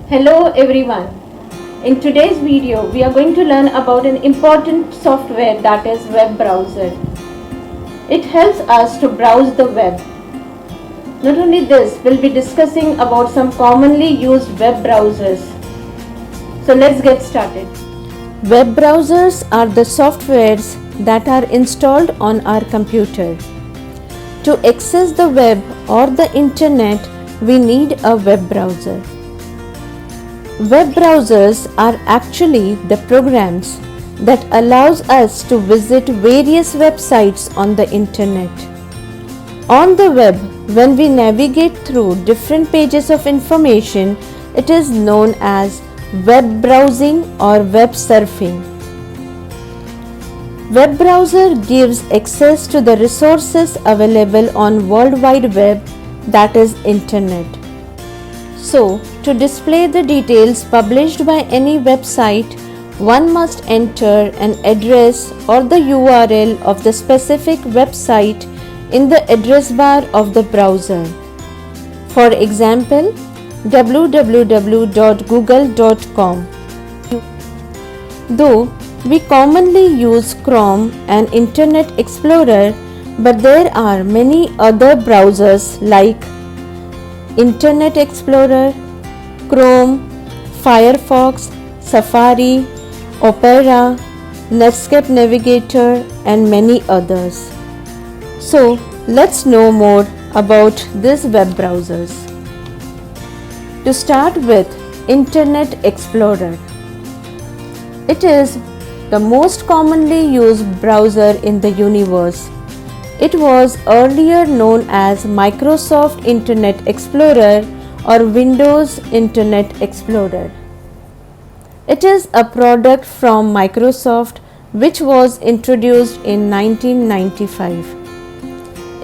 Hello everyone. In today's video, we are going to learn about an important software that is web browser. It helps us to browse the web. Not only this, we'll be discussing about some commonly used web browsers. So let's get started. Web browsers are the softwares that are installed on our computer. To access the web or the internet, we need a web browser. Web browsers are actually the programs that allows us to visit various websites on the internet. On the web, when we navigate through different pages of information, it is known as web browsing or web surfing. Web browser gives access to the resources available on World Wide Web, that is internet. So, to display the details published by any website, one must enter an address or the URL of the specific website in the address bar of the browser. For example, www.google.com. Though we commonly use Chrome and Internet Explorer, but there are many other browsers like Internet Explorer, Chrome, Firefox, Safari, Opera, Netscape Navigator and many others. So let's know more about these web browsers. To start with Internet Explorer. It is the most commonly used browser in the universe. It was earlier known as Microsoft Internet Explorer or Windows Internet Explorer. It is a product from Microsoft which was introduced in 1995.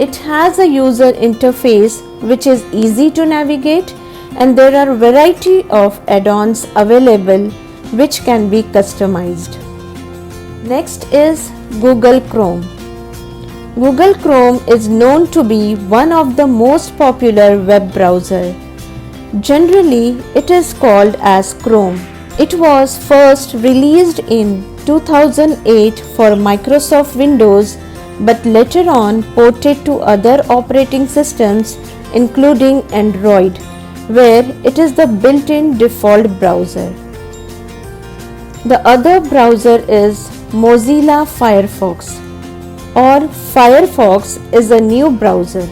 It has a user interface which is easy to navigate, and there are a variety of add-ons available which can be customized. Next is Google Chrome. Google Chrome is known to be one of the most popular web browser. Generally, it is called as Chrome. It was first released in 2008 for Microsoft Windows, but later on ported to other operating systems including Android, where it is the built-in default browser. The other browser is Mozilla Firefox, or Firefox is a new browser.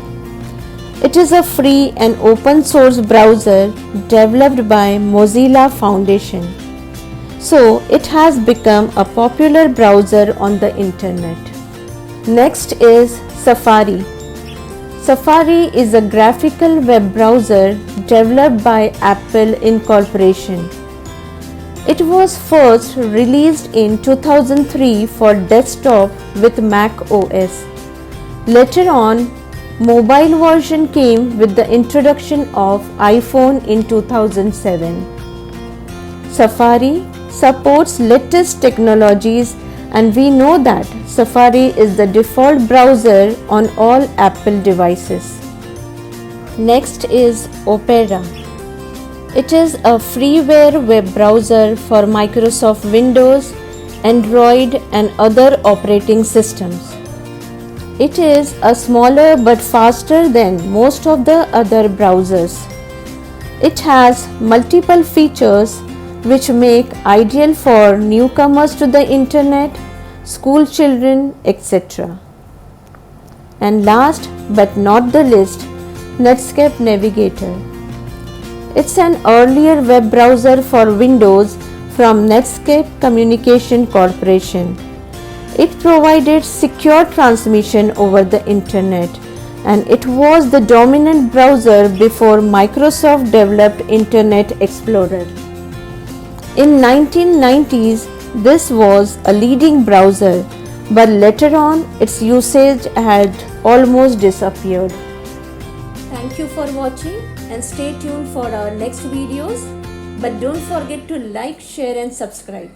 It is a free and open source browser developed by Mozilla Foundation. So it has become a popular browser on the internet. Next is Safari. Safari is a graphical web browser developed by Apple Incorporation. It was first released in 2003 for desktop with Mac OS. Later on, mobile version came with the introduction of iPhone in 2007. Safari supports latest technologies, and we know that Safari is the default browser on all Apple devices. Next is Opera. It is a freeware web browser for Microsoft Windows, Android and other operating systems. It is a smaller but faster than most of the other browsers. It has multiple features which make ideal for newcomers to the internet, school children, etc. And last but not the least, Netscape Navigator. It's an earlier web browser for Windows from Netscape Communication Corporation. It provided secure transmission over the internet, and it was the dominant browser before Microsoft developed Internet Explorer. In 1990s, this was a leading browser, but later on its usage had almost disappeared. Thank you for watching and stay tuned for our next videos. But don't forget to like, share and subscribe.